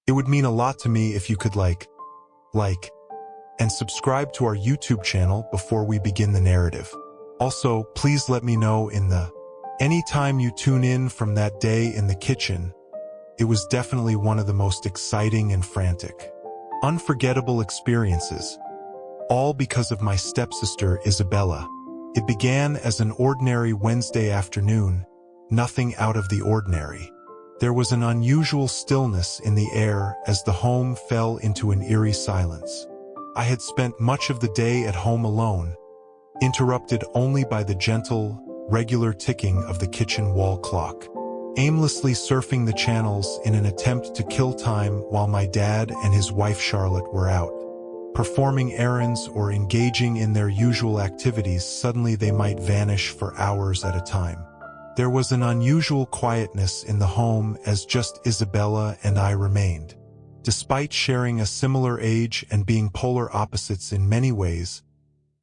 It would mean a lot to me if you could like, and subscribe to our YouTube channel before we begin the narrative. Also, please let me know anytime you tune in from that day in the kitchen. It was definitely one of the most exciting and frantic, unforgettable experiences, all because of my stepsister Isabella. It began as an ordinary Wednesday afternoon, nothing out of the ordinary. There was an unusual stillness in the air as the home fell into an eerie silence. I had spent much of the day at home alone, interrupted only by the gentle, regular ticking of the kitchen wall clock, aimlessly surfing the channels in an attempt to kill time while my dad and his wife Charlotte were out, performing errands or engaging in their usual activities. Suddenly they might vanish for hours at a time. There was an unusual quietness in the home as just Isabella and I remained. Despite sharing a similar age and being polar opposites in many ways,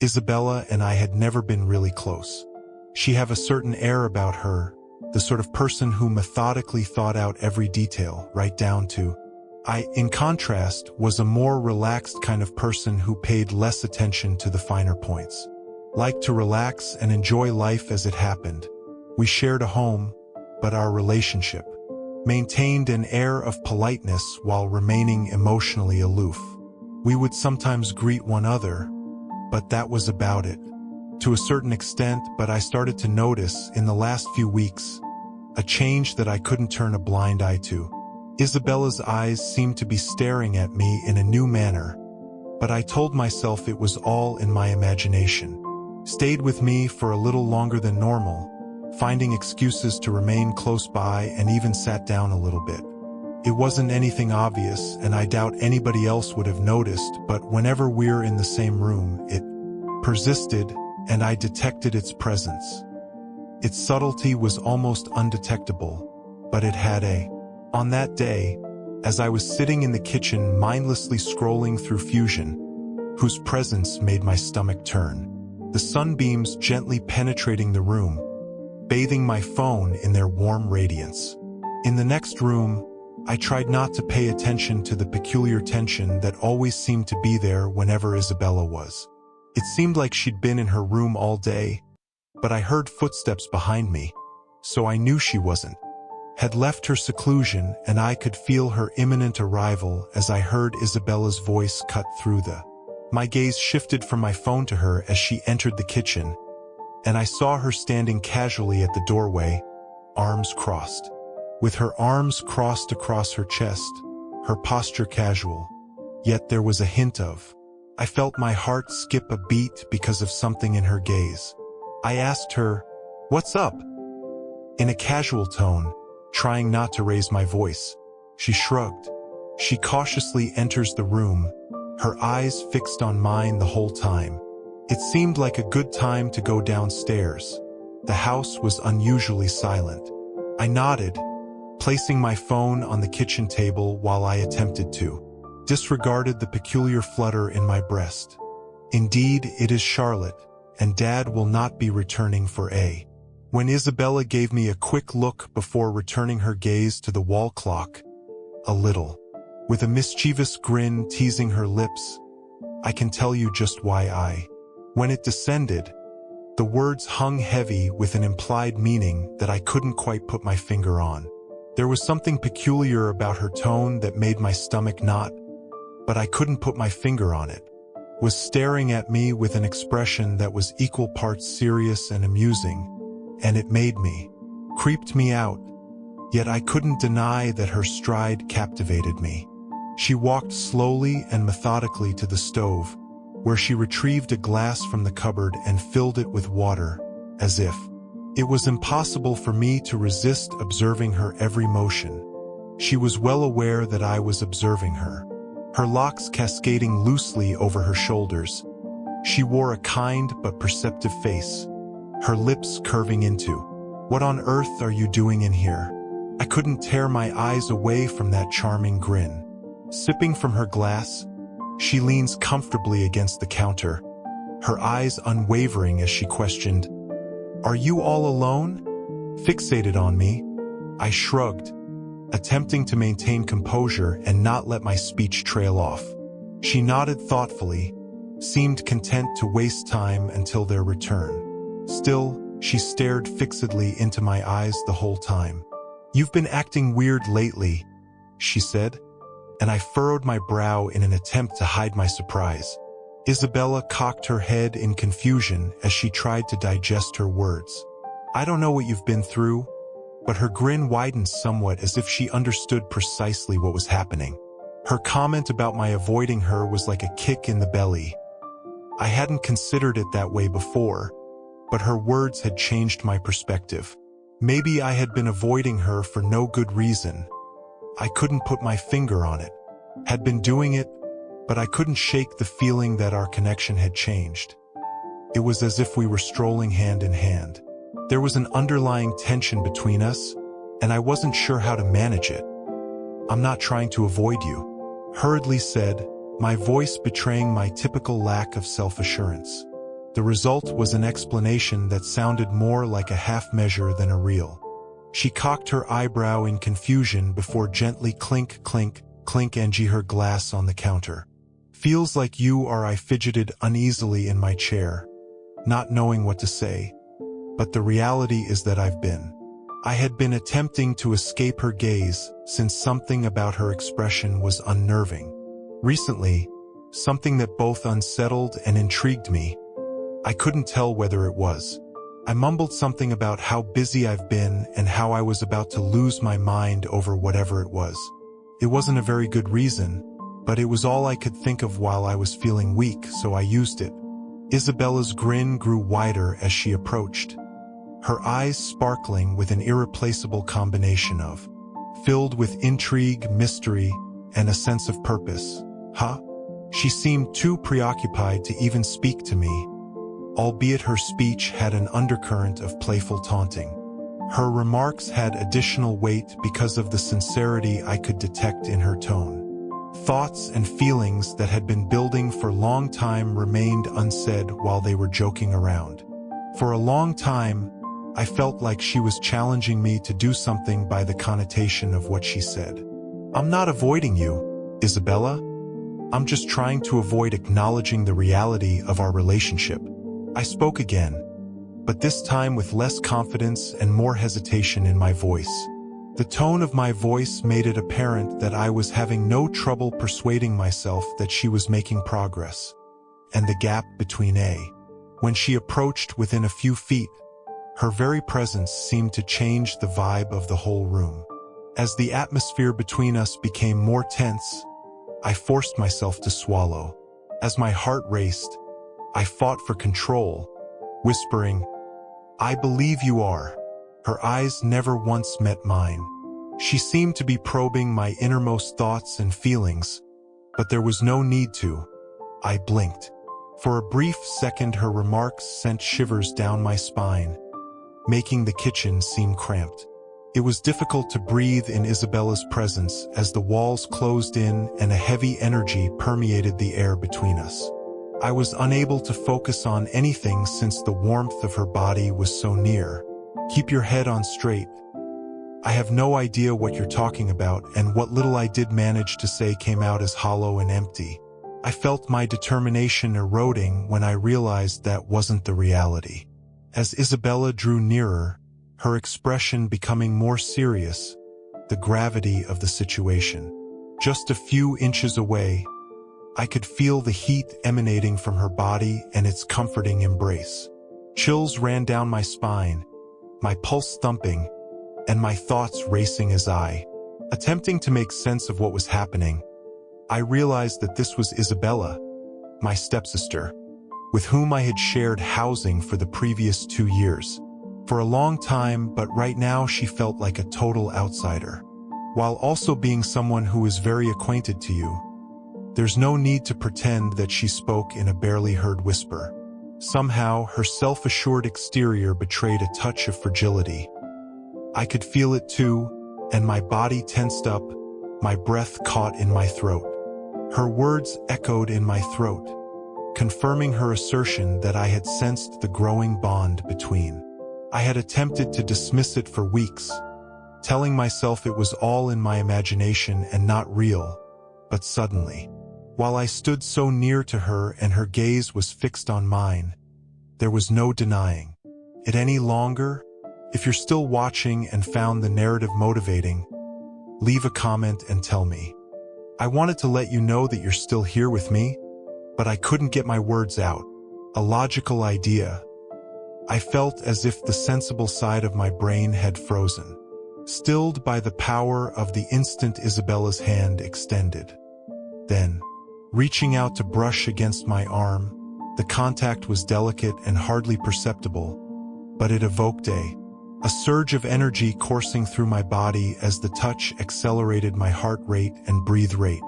Isabella and I had never been really close. She had a certain air about her, the sort of person who methodically thought out every detail, right down to I, in contrast, was a more relaxed kind of person who paid less attention to the finer points. Liked to relax and enjoy life as it happened. We shared a home, but our relationship maintained an air of politeness while remaining emotionally aloof. We would sometimes greet one another, but that was about it. To a certain extent, but I started to notice, in the last few weeks, a change that I couldn't turn a blind eye to. Isabella's eyes seemed to be staring at me in a new manner, but I told myself it was all in my imagination. Stayed with me for a little longer than normal, finding excuses to remain close by, and even sat down a little bit. It wasn't anything obvious, and I doubt anybody else would have noticed, but whenever we're in the same room, it persisted, and I detected its presence. Its subtlety was almost undetectable, but it had On that day, as I was sitting in the kitchen mindlessly scrolling through Fusion, whose presence made my stomach turn, the sunbeams gently penetrating the room, bathing my phone in their warm radiance. In the next room, I tried not to pay attention to the peculiar tension that always seemed to be there whenever Isabella was. It seemed like she'd been in her room all day, but I heard footsteps behind me, so I knew she had left her seclusion, and I could feel her imminent arrival as I heard Isabella's voice cut through My gaze shifted from my phone to her as she entered the kitchen, and I saw her standing casually at the doorway, arms crossed. With her arms crossed across her chest, her posture casual, yet there was a hint of. I felt my heart skip a beat because of something in her gaze. I asked her, "What's up?" in a casual tone, trying not to raise my voice. She shrugged. She cautiously enters the room, her eyes fixed on mine the whole time. It seemed like a good time to go downstairs. The house was unusually silent. I nodded, placing my phone on the kitchen table while I attempted to disregarded the peculiar flutter in my breast. Indeed, it is Charlotte, and Dad will not be returning for a. When Isabella gave me a quick look before returning her gaze to the wall clock, a little, with a mischievous grin teasing her lips, "I can tell you just why When it descended, the words hung heavy with an implied meaning that I couldn't quite put my finger on. There was something peculiar about her tone that made my stomach knot, but I couldn't put my finger on it. Was staring at me with an expression that was equal parts serious and amusing, and it creeped me out, yet I couldn't deny that her stride captivated me. She walked slowly and methodically to the stove, where she retrieved a glass from the cupboard and filled it with water, as if it was impossible for me to resist observing her every motion. She was well aware that I was observing her, her locks cascading loosely over her shoulders. She wore a kind but perceptive face, her lips curving into, "What on earth are you doing in here?" I couldn't tear my eyes away from that charming grin. Sipping from her glass, she leans comfortably against the counter, her eyes unwavering as she questioned, "Are you all alone?" Fixated on me, I shrugged. attempting to maintain composure and not let my speech trail off. She nodded thoughtfully, seemed content to waste time until their return. Still, she stared fixedly into my eyes the whole time. "You've been acting weird lately," she said, and I furrowed my brow in an attempt to hide my surprise. Isabella cocked her head in confusion as she tried to digest her words. "I don't know what you've been through," but her grin widened somewhat as if she understood precisely what was happening. Her comment about my avoiding her was like a kick in the belly. I hadn't considered it that way before, but her words had changed my perspective. Maybe I had been avoiding her for no good reason. I couldn't put my finger on it. Had been doing it, but I couldn't shake the feeling that our connection had changed. It was as if we were strolling hand in hand. There was an underlying tension between us, and I wasn't sure how to manage it. "I'm not trying to avoid you," hurriedly said, my voice betraying my typical lack of self-assurance. The result was an explanation that sounded more like a half measure than a real. She cocked her eyebrow in confusion before gently clink, clink, clink-ing her glass on the counter. "Feels like you are." I fidgeted uneasily in my chair, not knowing what to say. But the reality is that I had been attempting to escape her gaze since something about her expression was unnerving. Recently, something that both unsettled and intrigued me. I couldn't tell whether it was. I mumbled something about how busy I've been and how I was about to lose my mind over whatever it was. It wasn't a very good reason, but it was all I could think of while I was feeling weak, so I used it. Isabella's grin grew wider as she approached, her eyes sparkling with an irreplaceable combination of filled with intrigue, mystery, and a sense of purpose. "Huh?" She seemed too preoccupied to even speak to me, albeit her speech had an undercurrent of playful taunting. Her remarks had additional weight because of the sincerity I could detect in her tone. Thoughts and feelings that had been building for a long time remained unsaid while they were joking around. For a long time, I felt like she was challenging me to do something by the connotation of what she said. "I'm not avoiding you, Isabella. I'm just trying to avoid acknowledging the reality of our relationship." I spoke again, but this time with less confidence and more hesitation in my voice. The tone of my voice made it apparent that I was having no trouble persuading myself that she was making progress. And the gap between when she approached within a few feet, her very presence seemed to change the vibe of the whole room. As the atmosphere between us became more tense, I forced myself to swallow. As my heart raced, I fought for control, whispering, "I believe you are." Her eyes never once met mine. She seemed to be probing my innermost thoughts and feelings, but there was no need to. I blinked. For a brief second, her remarks sent shivers down my spine, making the kitchen seem cramped. It was difficult to breathe in Isabella's presence as the walls closed in and a heavy energy permeated the air between us. I was unable to focus on anything since the warmth of her body was so near. "Keep your head on straight. I have no idea what you're talking about," and what little I did manage to say came out as hollow and empty. I felt my determination eroding when I realized that wasn't the reality. As Isabella drew nearer, her expression becoming more serious, the gravity of the situation. Just a few inches away, I could feel the heat emanating from her body and its comforting embrace. Chills ran down my spine, my pulse thumping, and my thoughts racing as attempting to make sense of what was happening, I realized that this was Isabella, my stepsister, with whom I had shared housing for the previous 2 years. For a long time, but right now she felt like a total outsider. While also being someone who is very acquainted to you, there's no need to pretend that she spoke in a barely heard whisper. Somehow, her self-assured exterior betrayed a touch of fragility. I could feel it too, and my body tensed up, my breath caught in my throat. Her words echoed in my throat, confirming her assertion that I had sensed the growing bond between. I had attempted to dismiss it for weeks, telling myself it was all in my imagination and not real. But suddenly, while I stood so near to her and her gaze was fixed on mine, there was no denying it any longer. If you're still watching and found the narrative motivating, leave a comment and tell me. I wanted to let you know that you're still here with me, but I couldn't get my words out. A logical idea. I felt as if the sensible side of my brain had frozen, stilled by the power of the instant Isabella's hand extended. Then, reaching out to brush against my arm, the contact was delicate and hardly perceptible, but it evoked a surge of energy coursing through my body as the touch accelerated my heart rate and breathe rate.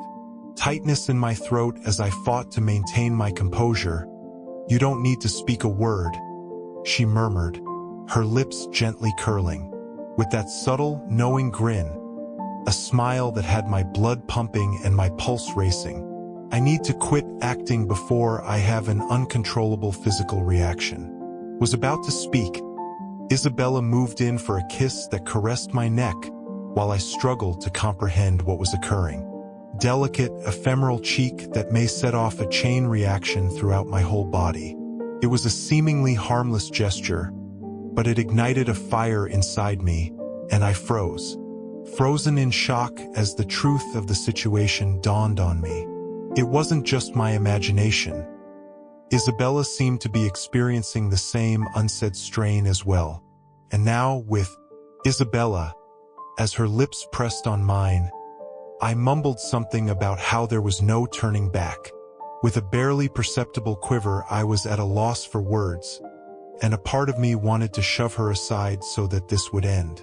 Tightness in my throat as I fought to maintain my composure. "You don't need to speak a word," she murmured, her lips gently curling, with that subtle, knowing grin, a smile that had my blood pumping and my pulse racing. "I need to quit acting before I have an uncontrollable physical reaction." Was about to speak. Isabella moved in for a kiss that caressed my neck while I struggled to comprehend what was occurring. Delicate, ephemeral cheek that may set off a chain reaction throughout my whole body. It was a seemingly harmless gesture, but it ignited a fire inside me, and I froze. Frozen in shock as the truth of the situation dawned on me. It wasn't just my imagination. Isabella seemed to be experiencing the same unsaid strain as well. And now, with Isabella, as her lips pressed on mine, I mumbled something about how there was no turning back. With a barely perceptible quiver, I was at a loss for words, and a part of me wanted to shove her aside so that this would end,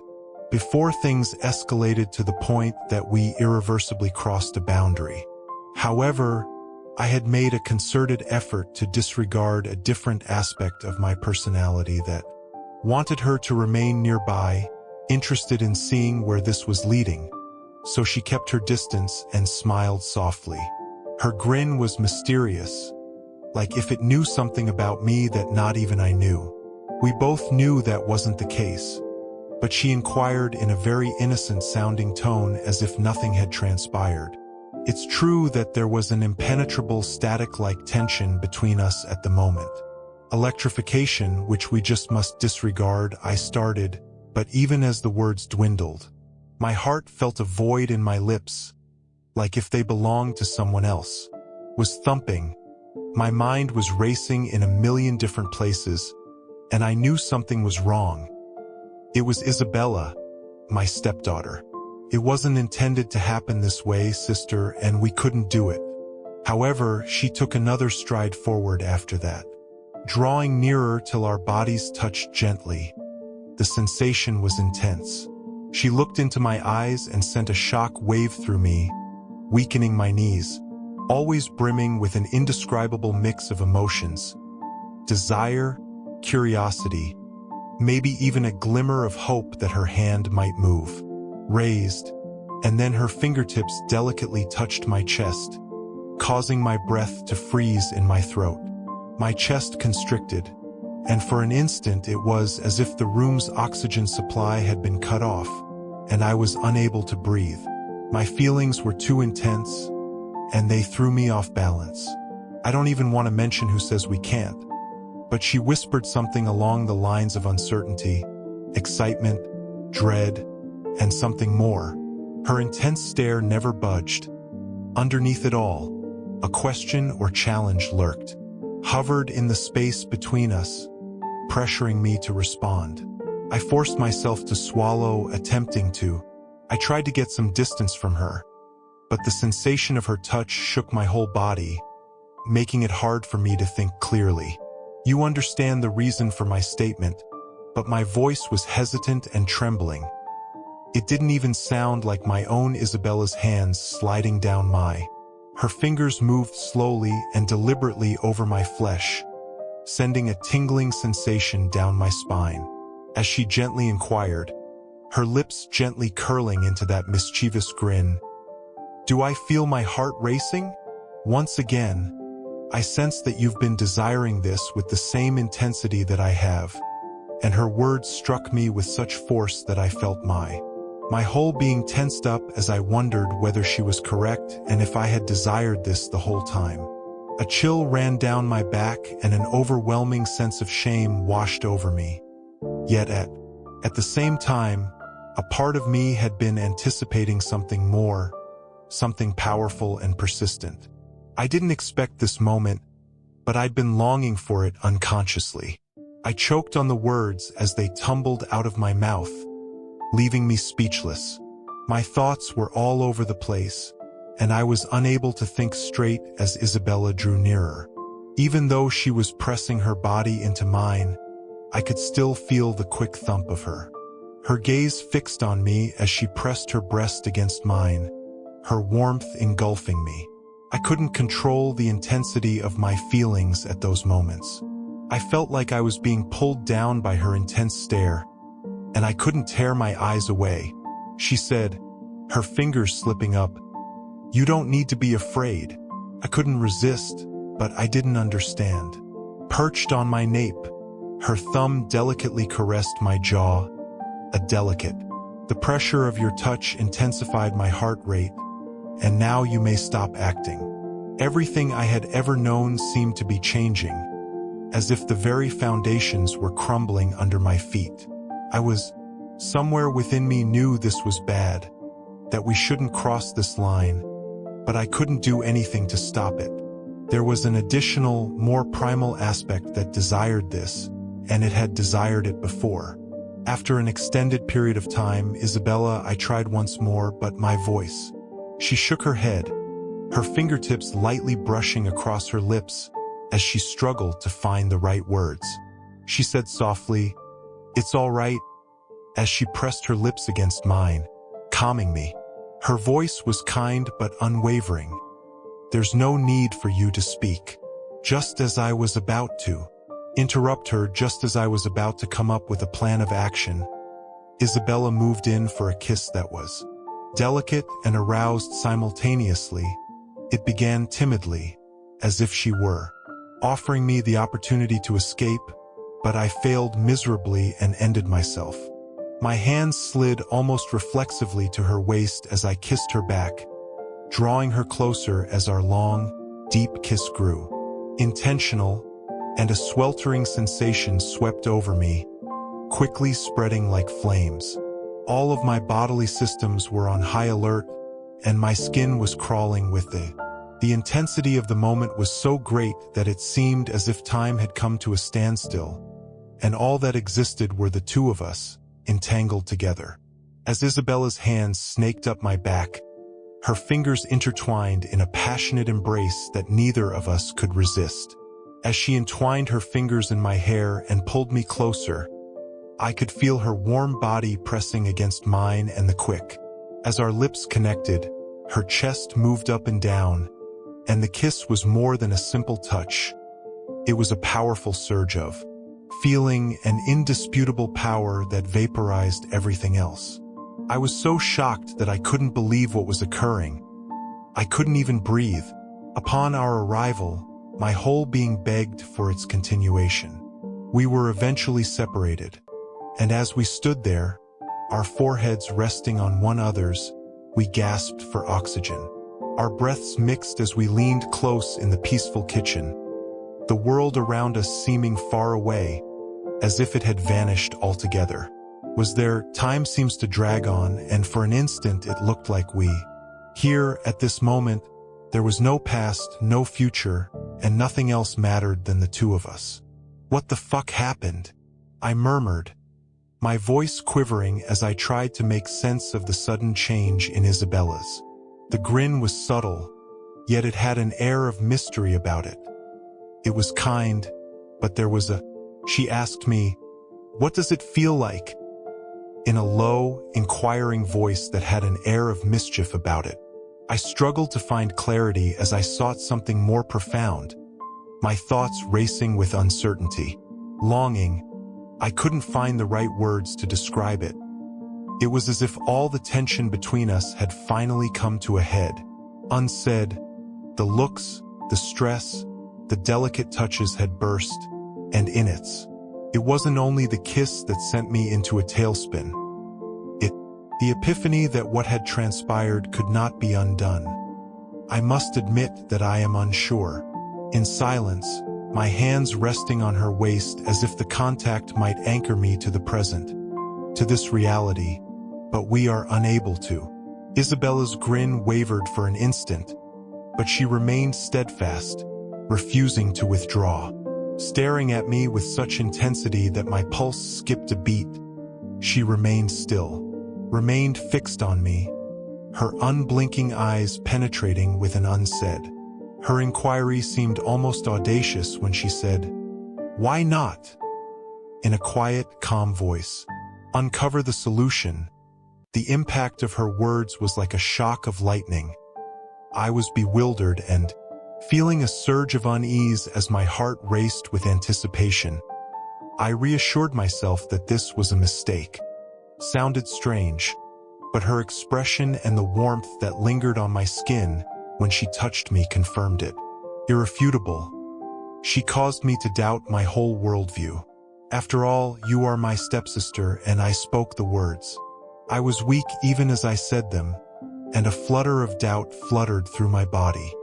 before things escalated to the point that we irreversibly crossed a boundary. However, I had made a concerted effort to disregard a different aspect of my personality that wanted her to remain nearby, interested in seeing where this was leading. So she kept her distance and smiled softly. Her grin was mysterious, like if it knew something about me that not even I knew. We both knew that wasn't the case, but she inquired in a very innocent-sounding tone as if nothing had transpired. It's true that there was an impenetrable static-like tension between us at the moment. Electrification, which we just must disregard, I started, but even as the words dwindled, my heart felt a void in my lips, like if they belonged to someone else. Was thumping. My mind was racing in a million different places, and I knew something was wrong. It was Isabella, my stepdaughter. It wasn't intended to happen this way, sister, and we couldn't do it. However, she took another stride forward after that, drawing nearer till our bodies touched gently. The sensation was intense. She looked into my eyes and sent a shock wave through me, weakening my knees, always brimming with an indescribable mix of emotions. Desire, curiosity, maybe even a glimmer of hope that her hand might move. Raised, and then her fingertips delicately touched my chest, causing my breath to freeze in my throat. My chest constricted, and for an instant it was as if the room's oxygen supply had been cut off, and I was unable to breathe. My feelings were too intense, and they threw me off balance. I don't even want to mention who says we can't, but she whispered something along the lines of uncertainty, excitement, dread, and something more. Her intense stare never budged. Underneath it all, a question or challenge lurked, hovered in the space between us, pressuring me to respond. I forced myself to swallow, attempting to. I tried to get some distance from her, but the sensation of her touch shook my whole body, making it hard for me to think clearly. You understand the reason for my statement, but my voice was hesitant and trembling. It didn't even sound like my own Isabella's hands sliding down my. Her fingers moved slowly and deliberately over my flesh, sending a tingling sensation down my spine. As she gently inquired, her lips gently curling into that mischievous grin, "Do I feel my heart racing?" Once again, I sense that you've been desiring this with the same intensity that I have, and her words struck me with such force that I felt my my whole being tensed up as I wondered whether she was correct and if I had desired this the whole time. A chill ran down my back and an overwhelming sense of shame washed over me. Yet at the same time, a part of me had been anticipating something more, something powerful and persistent. I didn't expect this moment, but I'd been longing for it unconsciously. I choked on the words as they tumbled out of my mouth, leaving me speechless. My thoughts were all over the place, and I was unable to think straight as Isabella drew nearer. Even though she was pressing her body into mine, I could still feel the quick thump of her. Her gaze fixed on me as she pressed her breast against mine, her warmth engulfing me. I couldn't control the intensity of my feelings at those moments. I felt like I was being pulled down by her intense stare, and I couldn't tear my eyes away. She said, her fingers slipping up, "You don't need to be afraid." I couldn't resist, but I didn't understand. Perched on my nape, her thumb delicately caressed my jaw, a delicate. "The pressure of your touch intensified my heart rate, and now you may stop acting." Everything I had ever known seemed to be changing, as if the very foundations were crumbling under my feet. Somewhere within me knew this was bad, that we shouldn't cross this line, but I couldn't do anything to stop it. There was an additional, more primal aspect that desired this, and it had desired it before. After an extended period of time, "Isabella," I tried once more, but my voice. She shook her head, her fingertips lightly brushing across her lips as she struggled to find the right words. She said softly, "It's all right," as she pressed her lips against mine, calming me. Her voice was kind but unwavering. "There's no need for you to speak." Just as I was about to interrupt her, just as I was about to come up with a plan of action, Isabella moved in for a kiss that was delicate and aroused simultaneously. It began timidly, as if she were offering me the opportunity to escape, but I failed miserably and ended myself. My hands slid almost reflexively to her waist as I kissed her back, drawing her closer as our long, deep kiss grew. Intentional, and a sweltering sensation swept over me, quickly spreading like flames. All of my bodily systems were on high alert, and my skin was crawling with it. The intensity of the moment was so great that it seemed as if time had come to a standstill, and all that existed were the two of us, entangled together. As Isabella's hands snaked up my back, her fingers intertwined in a passionate embrace that neither of us could resist. As she entwined her fingers in my hair and pulled me closer, I could feel her warm body pressing against mine, and the quick. As our lips connected, her chest moved up and down, and the kiss was more than a simple touch. It was a powerful surge of feeling, an indisputable power that vaporized everything else. I was so shocked that I couldn't believe what was occurring. I couldn't even breathe. Upon our arrival, my whole being begged for its continuation. We were eventually separated, and as we stood there, our foreheads resting on one another's, we gasped for oxygen. Our breaths mixed as we leaned close in the peaceful kitchen, the world around us seeming far away, as if it had vanished altogether. Time seems to drag on, and for an instant it looked like here, at this moment, there was no past, no future, and nothing else mattered than the two of us. "What the fuck happened?" I murmured, my voice quivering as I tried to make sense of the sudden change in Isabella's. The grin was subtle, yet it had an air of mystery about it. It was kind, but there was She asked me, "What does it feel like?" in a low, inquiring voice that had an air of mischief about it. I struggled to find clarity as I sought something more profound, my thoughts racing with uncertainty. Longing, I couldn't find the right words to describe it. It was as if all the tension between us had finally come to a head. Unsaid, the looks, the stress, the delicate touches had burst, and it wasn't only the kiss that sent me into a tailspin. The epiphany that what had transpired could not be undone. I must admit that I am unsure. In silence, my hands resting on her waist as if the contact might anchor me to the present, to this reality, but we are unable to. Isabella's grin wavered for an instant, but she remained steadfast, refusing to withdraw. Staring at me with such intensity that my pulse skipped a beat, she remained still, remained fixed on me, her unblinking eyes penetrating with an unsaid. Her inquiry seemed almost audacious when she said, "Why not?" In a quiet, calm voice. Uncover the solution. The impact of her words was like a shock of lightning. I was bewildered and, feeling a surge of unease as my heart raced with anticipation, I reassured myself that this was a mistake. Sounded strange, but her expression and the warmth that lingered on my skin when she touched me confirmed it. Irrefutable. She caused me to doubt my whole worldview. After all, you are my stepsister, and I spoke the words. I was weak even as I said them, and a flutter of doubt fluttered through my body.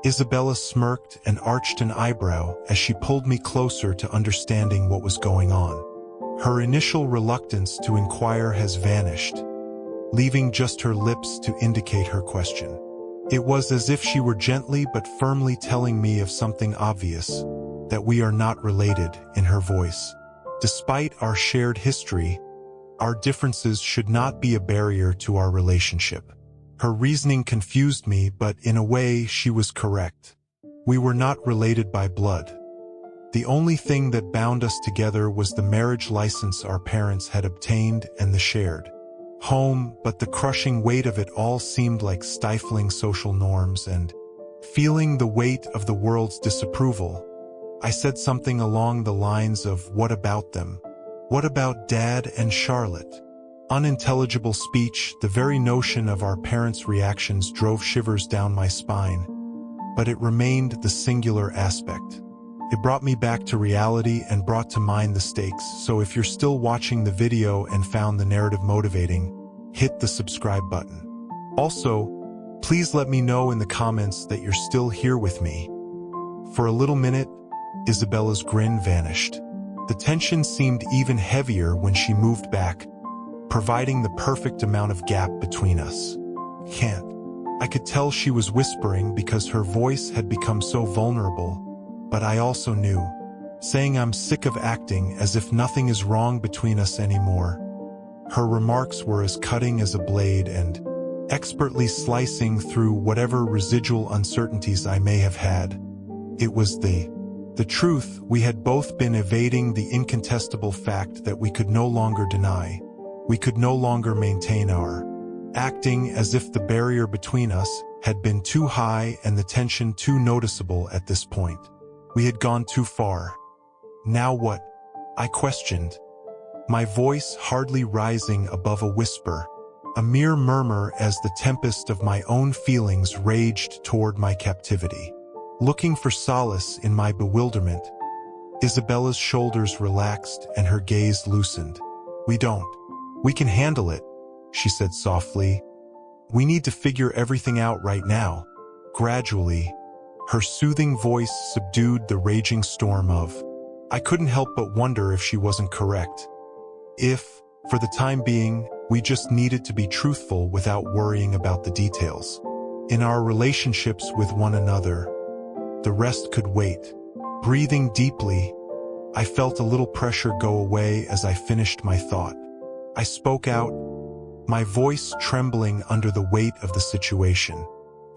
Isabella smirked and arched an eyebrow as she pulled me closer to understanding what was going on. Her initial reluctance to inquire has vanished, leaving just her lips to indicate her question. It was as if she were gently but firmly telling me of something obvious, that we are not related, in her voice. Despite our shared history, our differences should not be a barrier to our relationship. Her reasoning confused me, but in a way she was correct. We were not related by blood. The only thing that bound us together was the marriage license our parents had obtained and the shared home, but the crushing weight of it all seemed like stifling social norms, and, feeling the weight of the world's disapproval, I said something along the lines of, "What about them? What about Dad and Charlotte?" Unintelligible speech, the very notion of our parents' reactions drove shivers down my spine, but it remained the singular aspect. It brought me back to reality and brought to mind the stakes, so if you're still watching the video and found the narrative motivating, hit the subscribe button. Also, please let me know in the comments that you're still here with me. For a little minute, Isabella's grin vanished. The tension seemed even heavier when she moved back, providing the perfect amount of gap between us. Can't. I could tell she was whispering because her voice had become so vulnerable, but I also knew, saying I'm sick of acting as if nothing is wrong between us anymore. Her remarks were as cutting as a blade and expertly slicing through whatever residual uncertainties I may have had. It was the truth. We had both been evading the incontestable fact that we could no longer deny. We could no longer maintain our acting as if the barrier between us had been too high and the tension too noticeable at this point. We had gone too far. Now what? I questioned, my voice hardly rising above a whisper, a mere murmur as the tempest of my own feelings raged toward my captivity. Looking for solace in my bewilderment, Isabella's shoulders relaxed and her gaze loosened. We can handle it, she said softly. We need to figure everything out right now. Gradually, her soothing voice subdued the raging storm of. I couldn't help but wonder if she wasn't correct. If, for the time being, we just needed to be truthful without worrying about the details. In our relationships with one another, the rest could wait. Breathing deeply, I felt a little pressure go away as I finished my thought. I spoke out, my voice trembling under the weight of the situation.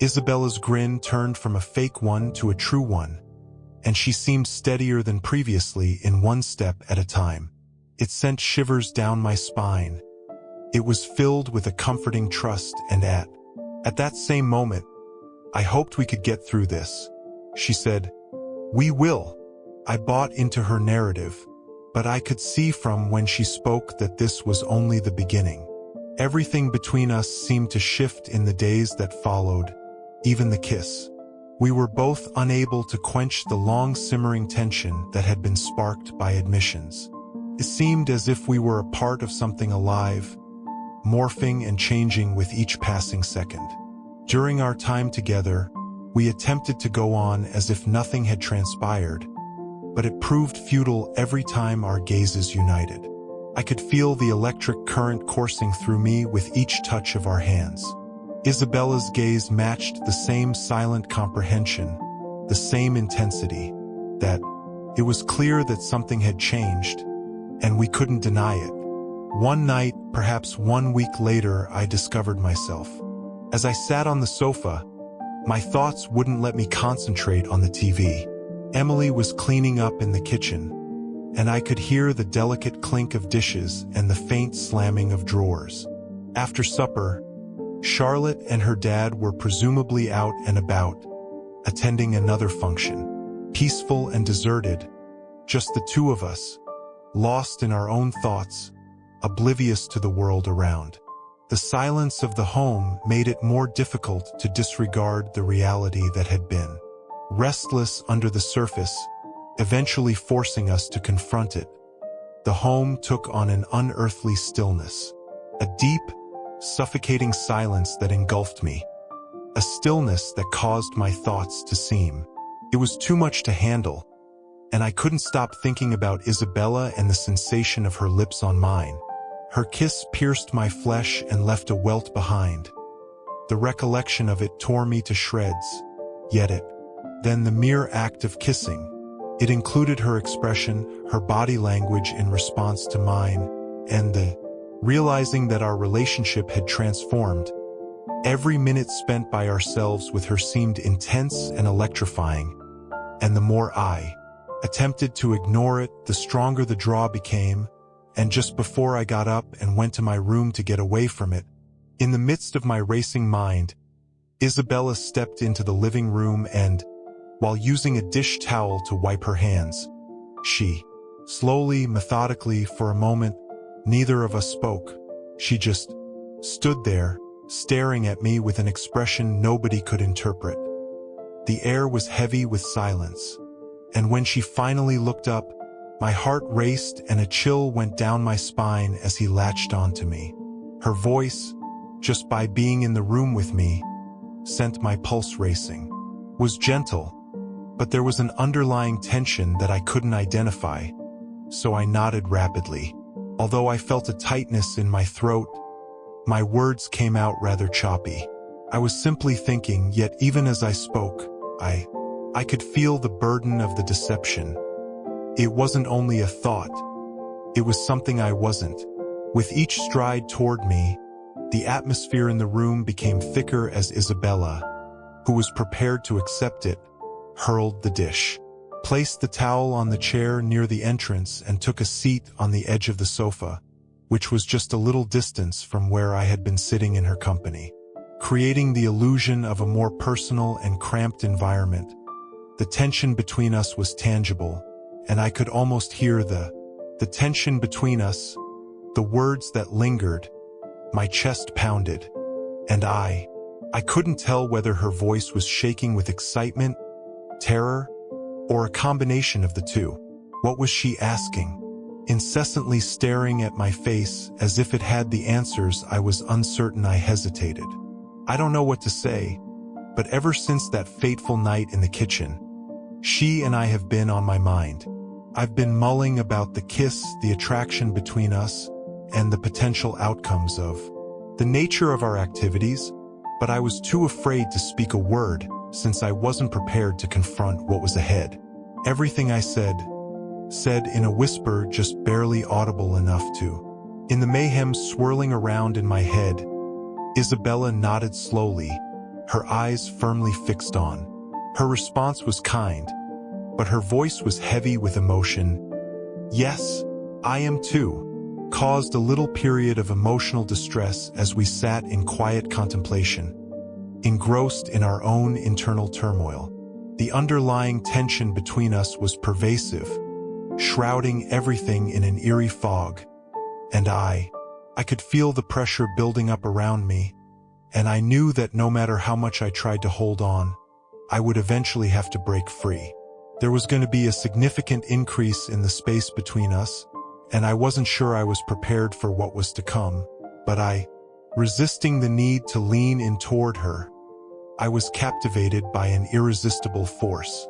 Isabella's grin turned from a fake one to a true one, and she seemed steadier than previously in one step at a time. It sent shivers down my spine. It was filled with a comforting trust, and at that same moment, I hoped we could get through this. She said, "We will." I bought into her narrative, but I could see from when she spoke that this was only the beginning. Everything between us seemed to shift in the days that followed, even the kiss. We were both unable to quench the long simmering tension that had been sparked by admissions. It seemed as if we were a part of something alive, morphing and changing with each passing second. During our time together, we attempted to go on as if nothing had transpired, but it proved futile every time our gazes united. I could feel the electric current coursing through me with each touch of our hands. Isabella's gaze matched the same silent comprehension, the same intensity, that it was clear that something had changed, and we couldn't deny it. One night, perhaps 1 week later, I discovered myself. As I sat on the sofa, my thoughts wouldn't let me concentrate on the TV. Emily was cleaning up in the kitchen, and I could hear the delicate clink of dishes and the faint slamming of drawers. After supper, Charlotte and her dad were presumably out and about, attending another function. Peaceful and deserted, just the two of us, lost in our own thoughts, oblivious to the world around. The silence of the home made it more difficult to disregard the reality that had been. Restless under the surface, eventually forcing us to confront it, the home took on an unearthly stillness, a deep, suffocating silence that engulfed me, a stillness that caused my thoughts to seem. It was too much to handle, and I couldn't stop thinking about Isabella and the sensation of her lips on mine. Her kiss pierced my flesh and left a welt behind. The recollection of it tore me to shreds, yet then the mere act of kissing. It included her expression, her body language in response to mine, and the realizing that our relationship had transformed. Every minute spent by ourselves with her seemed intense and electrifying, and the more I attempted to ignore it, the stronger the draw became. And just before I got up and went to my room to get away from it, in the midst of my racing mind, Isabella stepped into the living room and, while using a dish towel to wipe her hands, she, slowly, methodically, for a moment, neither of us spoke. She just stood there, staring at me with an expression nobody could interpret. The air was heavy with silence, and when she finally looked up, my heart raced and a chill went down my spine as he latched onto me. Her voice, just by being in the room with me, sent my pulse racing. Was gentle, but there was an underlying tension that I couldn't identify, so I nodded rapidly. Although I felt a tightness in my throat, my words came out rather choppy. I was simply thinking, yet even as I spoke, I could feel the burden of the deception. It wasn't only a thought, it was something I wasn't. With each stride toward me, the atmosphere in the room became thicker as Isabella, who was prepared to accept it, hurled the dish, placed the towel on the chair near the entrance and took a seat on the edge of the sofa, which was just a little distance from where I had been sitting in her company, creating the illusion of a more personal and cramped environment. The tension between us was tangible, and I could almost hear the tension between us, the words that lingered. My chest pounded, and I couldn't tell whether her voice was shaking with excitement, terror, or a combination of the two. What was she asking? Incessantly staring at my face as if it had the answers I was uncertain. I hesitated. I don't know what to say, but ever since that fateful night in the kitchen, she and I have been on my mind. I've been mulling about the kiss, the attraction between us, and the potential outcomes of the nature of our activities, but I was too afraid to speak a word since I wasn't prepared to confront what was ahead. Everything I said in a whisper, just barely audible enough to. In the mayhem swirling around in my head, Isabella nodded slowly, her eyes firmly fixed on. Her response was kind, but her voice was heavy with emotion. Yes, I am too. Caused a little period of emotional distress as we sat in quiet contemplation, engrossed in our own internal turmoil. The underlying tension between us was pervasive, shrouding everything in an eerie fog. And I could feel the pressure building up around me, and I knew that no matter how much I tried to hold on, I would eventually have to break free. There was going to be a significant increase in the space between us, and I wasn't sure I was prepared for what was to come. but resisting the need to lean in toward her, I was captivated by an irresistible force.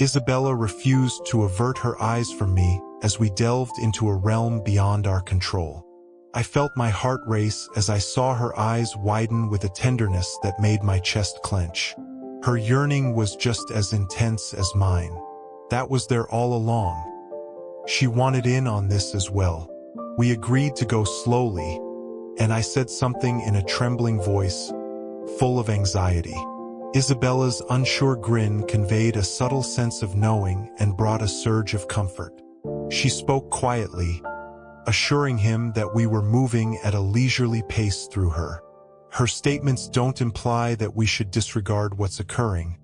Isabella refused to avert her eyes from me as we delved into a realm beyond our control. I felt my heart race as I saw her eyes widen with a tenderness that made my chest clench. Her yearning was just as intense as mine. That was there all along. She wanted in on this as well. We agreed to go slowly, and I said something in a trembling voice, full of anxiety. Isabella's unsure grin conveyed a subtle sense of knowing and brought a surge of comfort. She spoke quietly, assuring him that we were moving at a leisurely pace through her. Her statements don't imply that we should disregard what's occurring,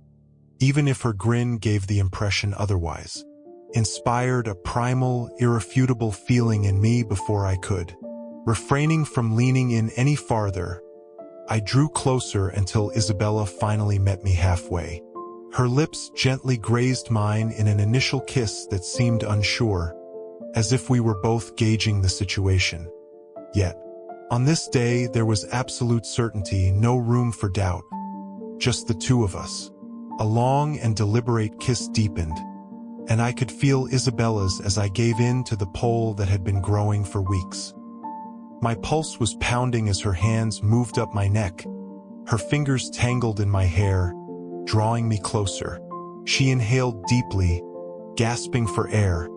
even if her grin gave the impression otherwise. Inspired a primal, irrefutable feeling in me before I could. Refraining from leaning in any farther, I drew closer until Isabella finally met me halfway. Her lips gently grazed mine in an initial kiss that seemed unsure, as if we were both gauging the situation. Yet, on this day there was absolute certainty, no room for doubt. Just the two of us. A long and deliberate kiss deepened, and I could feel Isabella's as I gave in to the pull that had been growing for weeks. My pulse was pounding as her hands moved up my neck, her fingers tangled in my hair, drawing me closer. She inhaled deeply, gasping for air,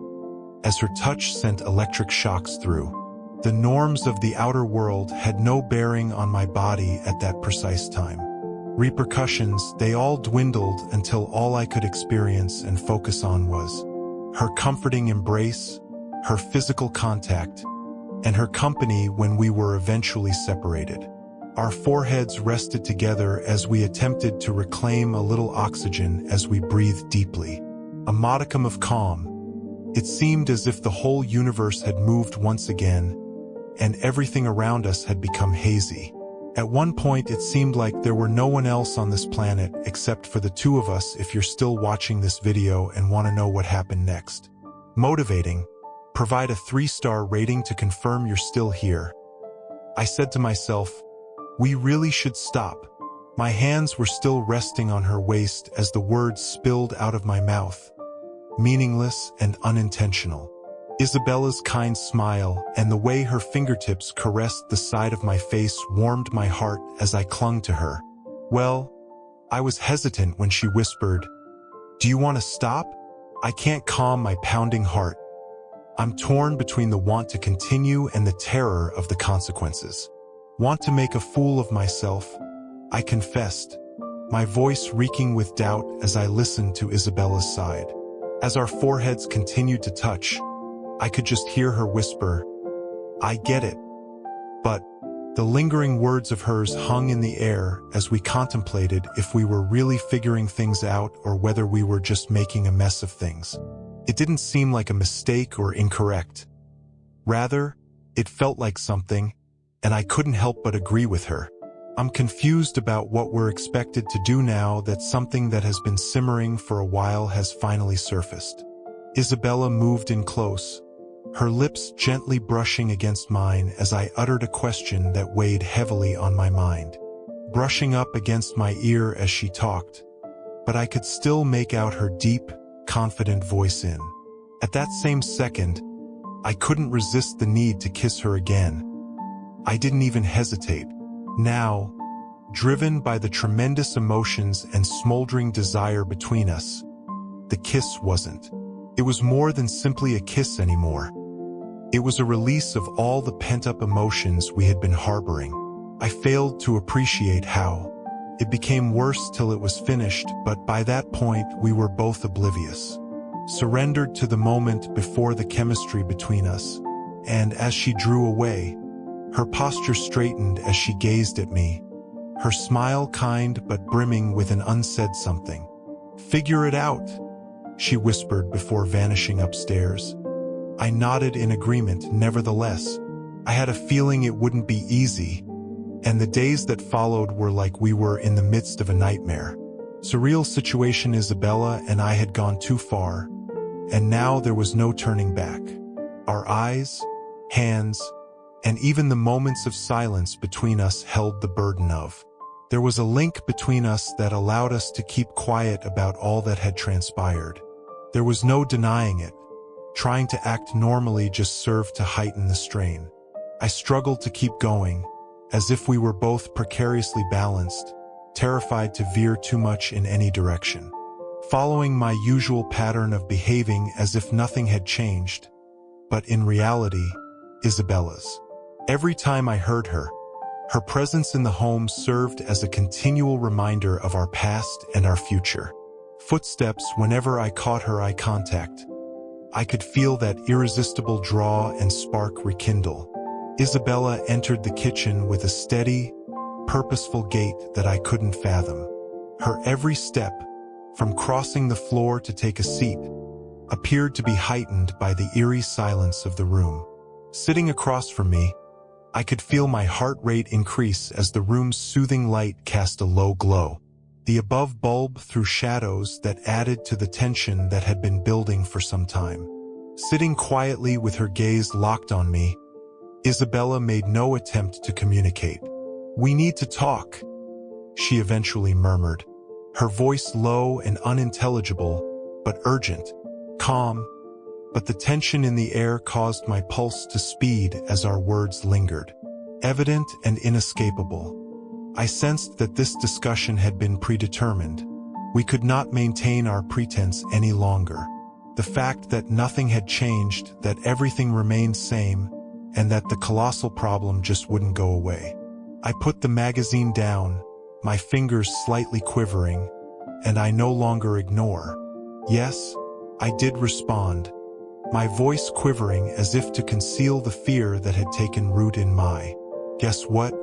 as her touch sent electric shocks through. The norms of the outer world had no bearing on my body at that precise time. Repercussions, they all dwindled until all I could experience and focus on was her comforting embrace, her physical contact, and her company when we were eventually separated. Our foreheads rested together as we attempted to reclaim a little oxygen as we breathed deeply. A modicum of calm. It seemed as if the whole universe had moved once again, and everything around us had become hazy. At one point it seemed like there were no one else on this planet except for the two of us. If you're still watching this video and want to know what happened next. Motivating. Provide a 3-star rating to confirm you're still here. I said to myself, we really should stop. My hands were still resting on her waist as the words spilled out of my mouth. Meaningless and unintentional. Isabella's kind smile and the way her fingertips caressed the side of my face warmed my heart as I clung to her. Well, I was hesitant when she whispered, "Do you want to stop?" I can't calm my pounding heart. I'm torn between the want to continue and the terror of the consequences. Want to make a fool of myself, I confessed, my voice reeking with doubt as I listened to Isabella's side. As our foreheads continued to touch, I could just hear her whisper, "I get it." But the lingering words of hers hung in the air as we contemplated if we were really figuring things out or whether we were just making a mess of things. It didn't seem like a mistake or incorrect. Rather, it felt like something, and I couldn't help but agree with her. I'm confused about what we're expected to do now that something that has been simmering for a while has finally surfaced. Isabella moved in close, her lips gently brushing against mine as I uttered a question that weighed heavily on my mind. Brushing up against my ear as she talked, but I could still make out her deep, confident voice in. At that same second, I couldn't resist the need to kiss her again. I didn't even hesitate. Now, driven by the tremendous emotions and smoldering desire between us, the kiss wasn't. It was more than simply a kiss anymore. It was a release of all the pent-up emotions we had been harboring. I failed to appreciate how. It became worse till it was finished, but by that point we were both oblivious. Surrendered to the moment before the chemistry between us. And as she drew away, her posture straightened as she gazed at me, her smile kind but brimming with an unsaid something. "Figure it out," she whispered before vanishing upstairs. I nodded in agreement nevertheless. I had a feeling it wouldn't be easy, and the days that followed were like we were in the midst of a nightmare. Surreal situation. Isabella and I had gone too far, and now there was no turning back. Our eyes, hands, and even the moments of silence between us held the burden of. There was a link between us that allowed us to keep quiet about all that had transpired. There was no denying it. Trying to act normally just served to heighten the strain. I struggled to keep going, as if we were both precariously balanced, terrified to veer too much in any direction. Following my usual pattern of behaving as if nothing had changed, but in reality, Isabella's. Every time I heard her presence in the home served as a continual reminder of our past and our future. Footsteps whenever I caught her eye contact. I could feel that irresistible draw and spark rekindle. Isabella entered the kitchen with a steady, purposeful gait that I couldn't fathom. Her every step, from crossing the floor to take a seat, appeared to be heightened by the eerie silence of the room. Sitting across from me, I could feel my heart rate increase as the room's soothing light cast a low glow. The above bulb threw shadows that added to the tension that had been building for some time. Sitting quietly with her gaze locked on me, Isabella made no attempt to communicate. "We need to talk," she eventually murmured, her voice low and unintelligible, but urgent, calm. But the tension in the air caused my pulse to speed as our words lingered. Evident and inescapable. I sensed that this discussion had been predetermined. We could not maintain our pretense any longer. The fact that nothing had changed, that everything remained same, and that the colossal problem just wouldn't go away. I put the magazine down, my fingers slightly quivering, and I no longer ignore. Yes, I did respond, my voice quivering as if to conceal the fear that had taken root in my. Guess what?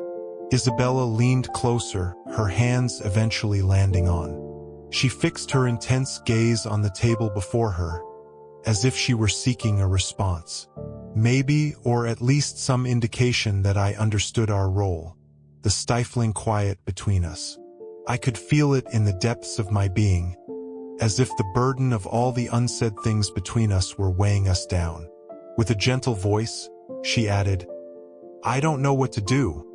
Isabella leaned closer, her hands eventually landing on. She fixed her intense gaze on the table before her, as if she were seeking a response. Maybe, or at least some indication that I understood our role, the stifling quiet between us. I could feel it in the depths of my being, as if the burden of all the unsaid things between us were weighing us down. With a gentle voice, she added, "I don't know what to do.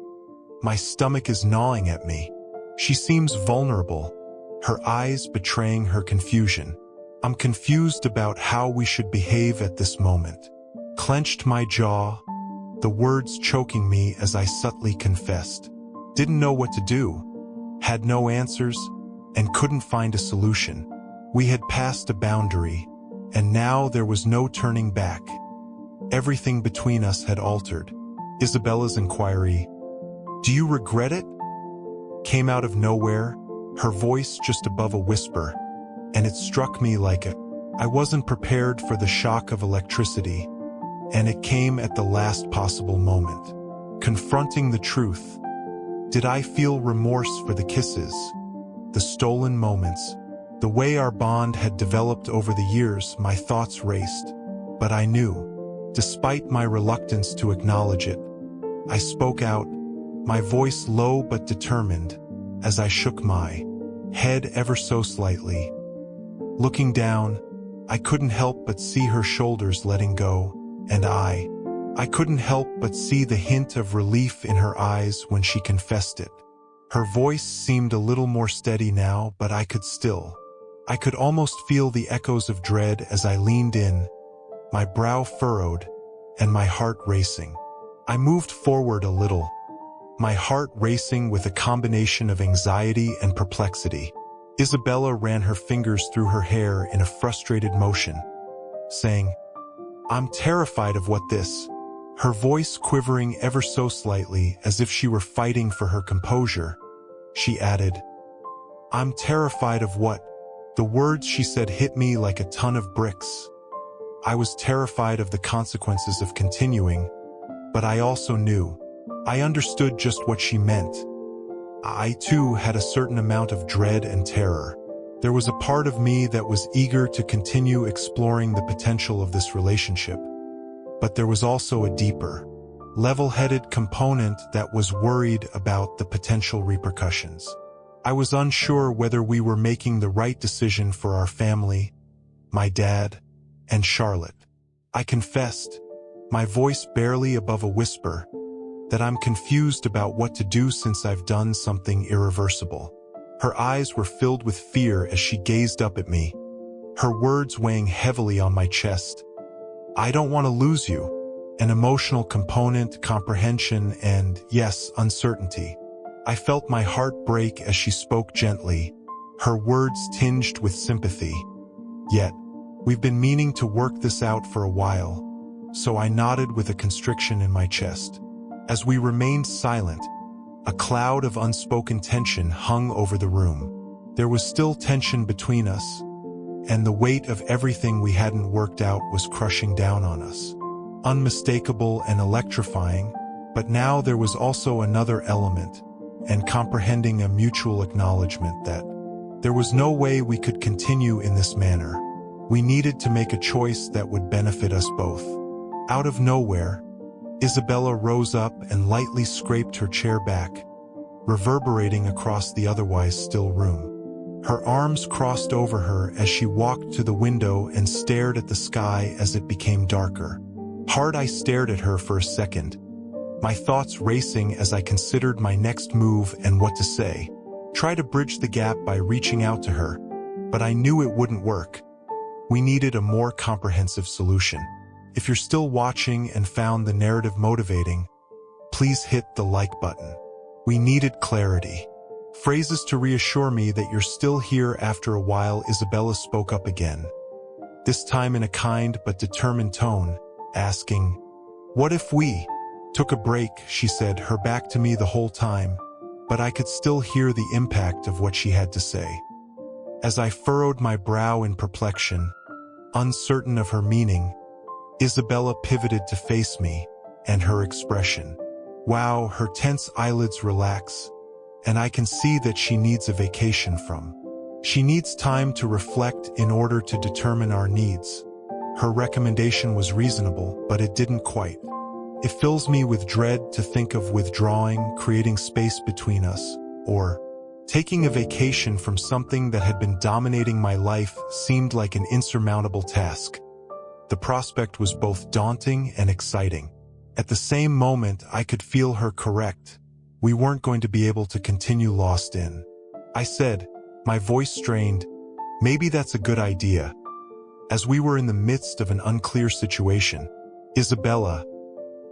My stomach is gnawing at me." She seems vulnerable, her eyes betraying her confusion. I'm confused about how we should behave at this moment. Clenched my jaw, the words choking me as I subtly confessed. Didn't know what to do, had no answers, and couldn't find a solution. We had passed a boundary, and now there was no turning back. Everything between us had altered. Isabella's inquiry, "Do you regret it?" came out of nowhere, her voice just above a whisper, and it struck me like I wasn't prepared for the shock of electricity, and it came at the last possible moment. Confronting the truth. Did I feel remorse for the kisses, the stolen moments, the way our bond had developed over the years? My thoughts raced, but I knew, despite my reluctance to acknowledge it. I spoke out, my voice low but determined, as I shook my head ever so slightly. Looking down, I couldn't help but see her shoulders letting go, and I couldn't help but see the hint of relief in her eyes when she confessed it. Her voice seemed a little more steady now, but I could almost feel the echoes of dread as I leaned in, my brow furrowed, and my heart racing. I moved forward a little, my heart racing with a combination of anxiety and perplexity. Isabella ran her fingers through her hair in a frustrated motion, saying, "I'm terrified of what this," her voice quivering ever so slightly as if she were fighting for her composure. She added, "I'm terrified of what?" The words she said hit me like a ton of bricks. I was terrified of the consequences of continuing, but I also knew. I understood just what she meant. I, too, had a certain amount of dread and terror. There was a part of me that was eager to continue exploring the potential of this relationship. But there was also a deeper, level-headed component that was worried about the potential repercussions. I was unsure whether we were making the right decision for our family, my dad, and Charlotte. I confessed, my voice barely above a whisper, that I'm confused about what to do since I've done something irreversible. Her eyes were filled with fear as she gazed up at me, her words weighing heavily on my chest. I don't want to lose you. An emotional component, comprehension, and, yes, uncertainty. I felt my heart break as she spoke gently, her words tinged with sympathy. Yet, we've been meaning to work this out for a while, so I nodded with a constriction in my chest. As we remained silent, a cloud of unspoken tension hung over the room. There was still tension between us, and the weight of everything we hadn't worked out was crushing down on us. Unmistakable and electrifying, but now there was also another element, and comprehending a mutual acknowledgement that there was no way we could continue in this manner. We needed to make a choice that would benefit us both. Out of nowhere, Isabella rose up and lightly scraped her chair back, reverberating across the otherwise still room. Her arms crossed over her as she walked to the window and stared at the sky as it became darker. Hard, I stared at her for a second, my thoughts racing as I considered my next move and what to say. Try to bridge the gap by reaching out to her, but I knew it wouldn't work. We needed a more comprehensive solution. If you're still watching and found the narrative motivating, please hit the like button. We needed clarity. Phrases to reassure me that you're still here. After a while, Isabella spoke up again, this time in a kind but determined tone, asking, "What if we took a break?" She said, her back to me the whole time, but I could still hear the impact of what she had to say. As I furrowed my brow in perplexion, uncertain of her meaning, Isabella pivoted to face me, and her expression. Wow, her tense eyelids relax, and I can see that she needs a vacation from. She needs time to reflect in order to determine our needs. Her recommendation was reasonable, but it didn't quite. It fills me with dread to think of withdrawing, creating space between us, or taking a vacation from something that had been dominating my life seemed like an insurmountable task. The prospect was both daunting and exciting. At the same moment, I could feel her correct. We weren't going to be able to continue lost in. I said, my voice strained, maybe that's a good idea. As we were in the midst of an unclear situation, Isabella,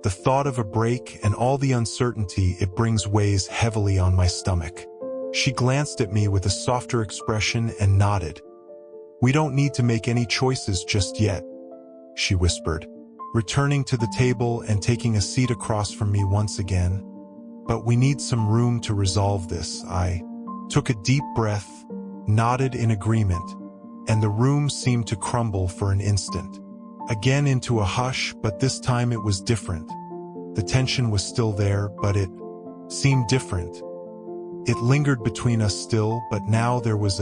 the thought of a break and all the uncertainty it brings weighs heavily on my stomach. She glanced at me with a softer expression and nodded. We don't need to make any choices just yet, she whispered, returning to the table and taking a seat across from me once again. But we need some room to resolve this. I took a deep breath, nodded in agreement, and the room seemed to crumble for an instant. Again into a hush, but this time it was different. The tension was still there, but it seemed different. It lingered between us still, but now there was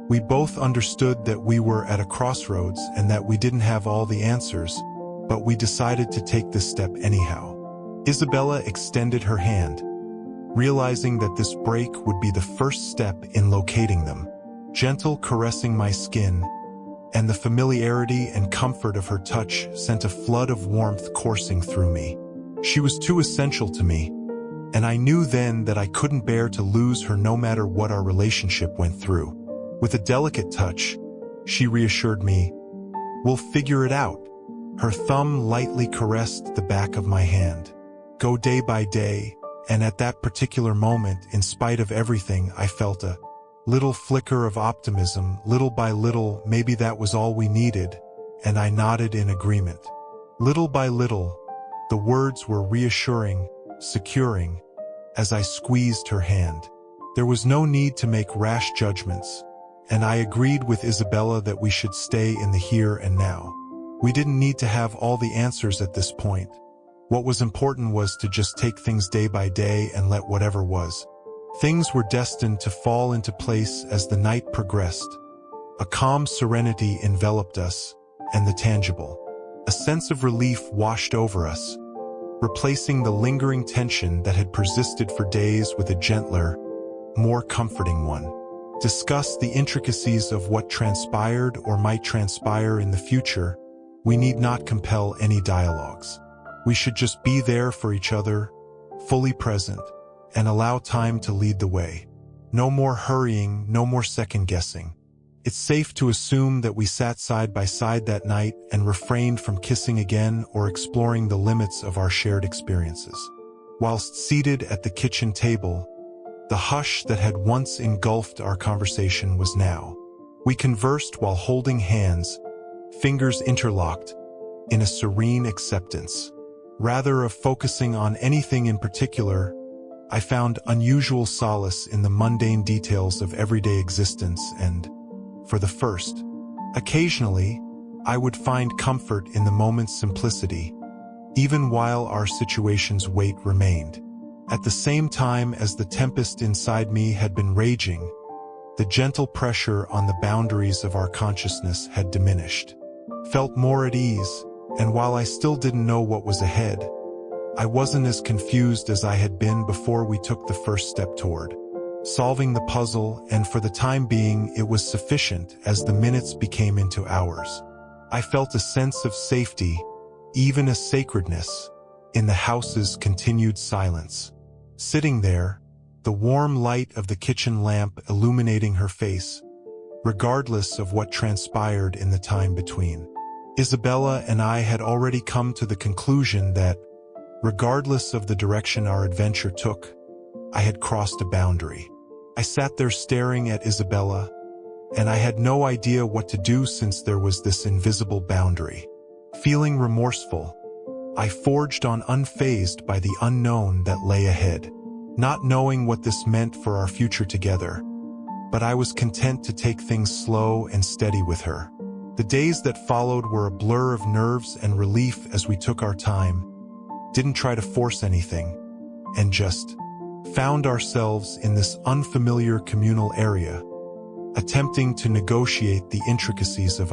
we both understood that we were at a crossroads and that we didn't have all the answers, but we decided to take this step anyhow. Isabella extended her hand, realizing that this break would be the first step in locating them. Gentle caressing my skin, and the familiarity and comfort of her touch sent a flood of warmth coursing through me. She was too essential to me, and I knew then that I couldn't bear to lose her no matter what our relationship went through. With a delicate touch, she reassured me, "We'll figure it out." Her thumb lightly caressed the back of my hand. Go day by day, and at that particular moment, in spite of everything, I felt a little flicker of optimism. Little by little, maybe that was all we needed, and I nodded in agreement. Little by little, the words were reassuring, securing, as I squeezed her hand. There was no need to make rash judgments, and I agreed with Isabella that we should stay in the here and now. We didn't need to have all the answers at this point. What was important was to just take things day by day and let whatever was. Things were destined to fall into place as the night progressed. A calm serenity enveloped us, and the tangible. A sense of relief washed over us, replacing the lingering tension that had persisted for days with a gentler, more comforting one. Discuss the intricacies of what transpired or might transpire in the future. We need not compel any dialogues. We should just be there for each other, fully present, and allow time to lead the way. No more hurrying, no more second-guessing. It's safe to assume that we sat side by side that night and refrained from kissing again or exploring the limits of our shared experiences. Whilst seated at the kitchen table, the hush that had once engulfed our conversation was now. We conversed while holding hands, fingers interlocked, in a serene acceptance. Rather of focusing on anything in particular, I found unusual solace in the mundane details of everyday existence and, for the first, occasionally, I would find comfort in the moment's simplicity, even while our situation's weight remained. At the same time as the tempest inside me had been raging, the gentle pressure on the boundaries of our consciousness had diminished. Felt more at ease, and while I still didn't know what was ahead, I wasn't as confused as I had been before we took the first step toward solving the puzzle, and for the time being it was sufficient as the minutes became into hours. I felt a sense of safety, even a sacredness, in the house's continued silence. Sitting there, the warm light of the kitchen lamp illuminating her face, regardless of what transpired in the time between. Isabella and I had already come to the conclusion that, regardless of the direction our adventure took, I had crossed a boundary. I sat there staring at Isabella, and I had no idea what to do since there was this invisible boundary. Feeling remorseful, I forged on unfazed by the unknown that lay ahead, not knowing what this meant for our future together. But I was content to take things slow and steady with her. The days that followed were a blur of nerves and relief as we took our time, didn't try to force anything, and just found ourselves in this unfamiliar communal area, attempting to negotiate the intricacies of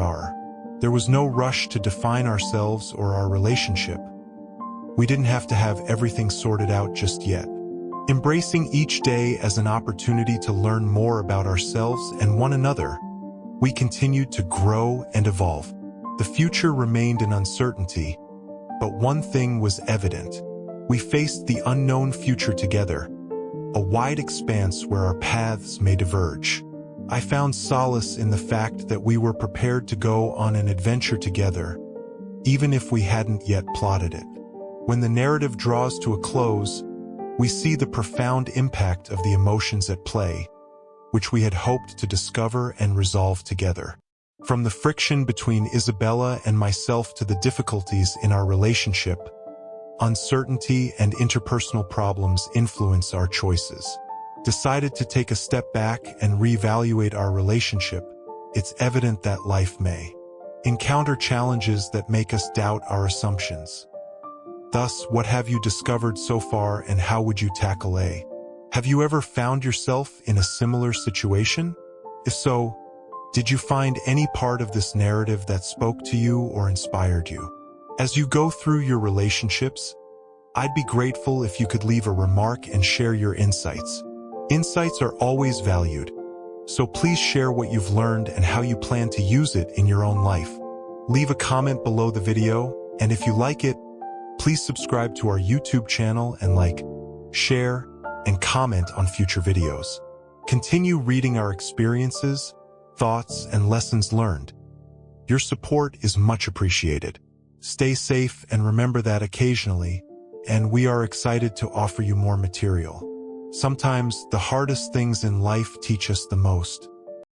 There was no rush to define ourselves or our relationship. We didn't have to have everything sorted out just yet. Embracing each day as an opportunity to learn more about ourselves and one another, we continued to grow and evolve. The future remained an uncertainty, but one thing was evident. We faced the unknown future together, a wide expanse where our paths may diverge. I found solace in the fact that we were prepared to go on an adventure together, even if we hadn't yet plotted it. When the narrative draws to a close, we see the profound impact of the emotions at play, which we had hoped to discover and resolve together. From the friction between Isabella and myself to the difficulties in our relationship, uncertainty and interpersonal problems influence our choices. Decided to take a step back and reevaluate our relationship, it's evident that life may encounter challenges that make us doubt our assumptions. Thus, what have you discovered so far and how would you tackle it? Have you ever found yourself in a similar situation? If so, did you find any part of this narrative that spoke to you or inspired you? As you go through your relationships, I'd be grateful if you could leave a remark and share your insights. Insights are always valued, so please share what you've learned and how you plan to use it in your own life. Leave a comment below the video, and if you like it, please subscribe to our YouTube channel and like, share, and comment on future videos. Continue reading our experiences, thoughts, and lessons learned. Your support is much appreciated. Stay safe and remember that occasionally, and we are excited to offer you more material. Sometimes the hardest things in life teach us the most.